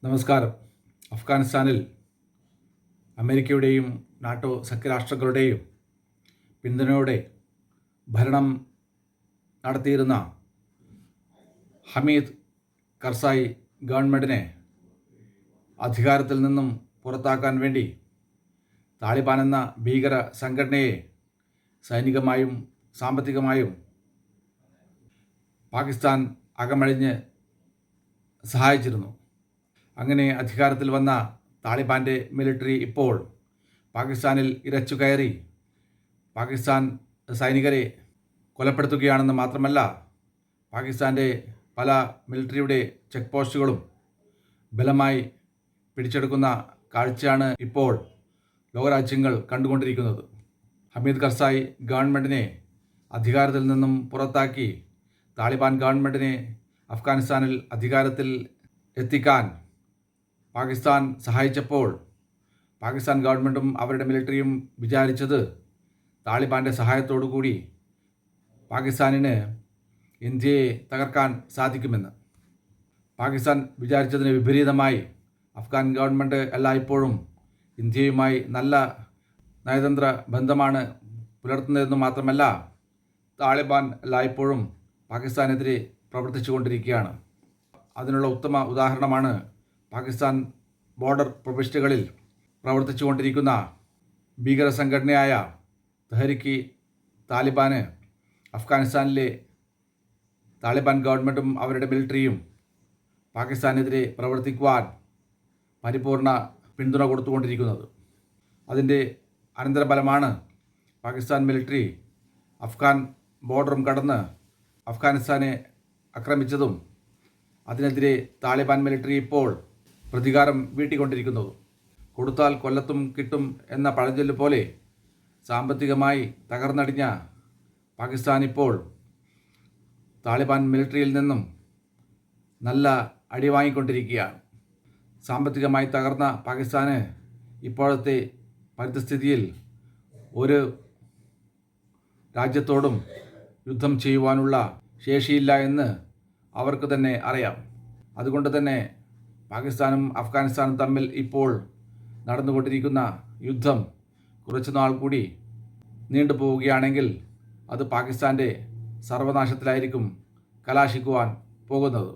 നമസ്കാരം. അഫ്ഗാനിസ്ഥാനിൽ അമേരിക്കയുടെയും നാറ്റോ സഖ്യരാഷ്ട്രങ്ങളുടെയും പിന്തുണയോടെ ഭരണം നടത്തിയിരുന്ന ഹമീദ് കർസായി ഗവൺമെൻറ്റിനെ അധികാരത്തിൽ നിന്നും പുറത്താക്കാൻ വേണ്ടി താലിബാൻ എന്ന ഭീകര സംഘടനയെ സൈനികമായും സാമ്പത്തികമായും പാകിസ്ഥാൻ അകമഴിഞ്ഞ് സഹായിച്ചിരുന്നു. അങ്ങനെ അധികാരത്തിൽ വന്ന താലിബാൻ്റെ മിലിറ്ററി ഇപ്പോൾ പാകിസ്ഥാനിൽ ഇരച്ചു കയറി പാകിസ്ഥാൻ സൈനികരെ കൊലപ്പെടുത്തുകയാണെന്ന് മാത്രമല്ല, പാകിസ്ഥാൻ്റെ പല മിലിറ്ററിയുടെ ചെക്ക് പോസ്റ്റുകളും ബലമായി പിടിച്ചെടുക്കുന്ന കാഴ്ചയാണ് ഇപ്പോൾ ലോകരാജ്യങ്ങൾ കണ്ടുകൊണ്ടിരിക്കുന്നത്. ഹമീദ് കർസായി ഗവൺമെൻറ്റിനെ അധികാരത്തിൽ നിന്നും പുറത്താക്കി താലിബാൻ ഗവൺമെൻറ്റിനെ അഫ്ഗാനിസ്ഥാനിൽ അധികാരത്തിൽ എത്തിക്കാൻ പാകിസ്ഥാൻ സഹായിച്ചപ്പോൾ പാകിസ്ഥാൻ ഗവൺമെൻറ്റും അവരുടെ മിലിറ്ററിയും വിചാരിച്ചത് താലിബാൻ്റെ സഹായത്തോടു കൂടി പാകിസ്ഥാനിന് ഇന്ത്യയെ തകർക്കാൻ സാധിക്കുമെന്ന്. പാകിസ്ഥാൻ വിചാരിച്ചതിന് വിപരീതമായി അഫ്ഗാൻ ഗവൺമെൻറ് എല്ലായ്പ്പോഴും ഇന്ത്യയുമായി നല്ല നയതന്ത്ര ബന്ധമാണ് പുലർത്തുന്നതെന്ന് മാത്രമല്ല, താലിബാൻ എല്ലായ്പ്പോഴും പാകിസ്ഥാനെതിരെ പ്രവർത്തിച്ചു കൊണ്ടിരിക്കുകയാണ്. അതിനുള്ള ഉത്തമ ഉദാഹരണമാണ് പാകിസ്ഥാൻ ബോർഡർ പ്രവിശ്യകളിൽ പ്രവർത്തിച്ചു കൊണ്ടിരിക്കുന്ന ഭീകര സംഘടനയായ തെഹ്രീക്ക് താലിബാന് അഫ്ഗാനിസ്ഥാനിലെ താലിബാൻ ഗവൺമെൻറ്റും അവരുടെ മിലിറ്ററിയും പാകിസ്ഥാനെതിരെ പ്രവർത്തിക്കുവാൻ പരിപൂർണ പിന്തുണ കൊടുത്തുകൊണ്ടിരിക്കുന്നത്. അതിൻ്റെ അനന്തരഫലമാണ് പാകിസ്ഥാൻ മിലിറ്ററി അഫ്ഗാൻ ബോർഡറും കടന്ന് അഫ്ഗാനിസ്ഥാനെ ആക്രമിച്ചതും അതിനെതിരെ താലിബാൻ മിലിറ്ററി ഇപ്പോൾ പ്രതികാരം വീട്ടിക്കൊണ്ടിരിക്കുന്നതും. കൊടുത്താൽ കൊല്ലത്തും കിട്ടും എന്ന പഴഞ്ചൊല്ല് പോലെ സാമ്പത്തികമായി തകർന്നടിഞ്ഞ പാകിസ്ഥാൻ ഇപ്പോൾ താലിബാൻ മിലിറ്ററിയിൽ നിന്നും നല്ല അടി വാങ്ങിക്കൊണ്ടിരിക്കുകയാണ്. സാമ്പത്തികമായി തകർന്ന പാകിസ്ഥാന് ഇപ്പോഴത്തെ പരിസ്ഥിതിയിൽ ഒരു രാജ്യത്തോടും യുദ്ധം ചെയ്യുവാനുള്ള ശേഷിയില്ല എന്ന് അവർക്ക് തന്നെ അറിയാം. അതുകൊണ്ട് തന്നെ പാകിസ്ഥാനും അഫ്ഗാനിസ്ഥാനും തമ്മിൽ ഇപ്പോൾ നടന്നുകൊണ്ടിരിക്കുന്ന യുദ്ധം കുറച്ചു നാൾ കൂടി നീണ്ടുപോവുകയാണെങ്കിൽ അത് പാകിസ്ഥാൻ്റെ സർവനാശത്തിലായിരിക്കും കലാശിക്കുവാൻ പോകുന്നത്.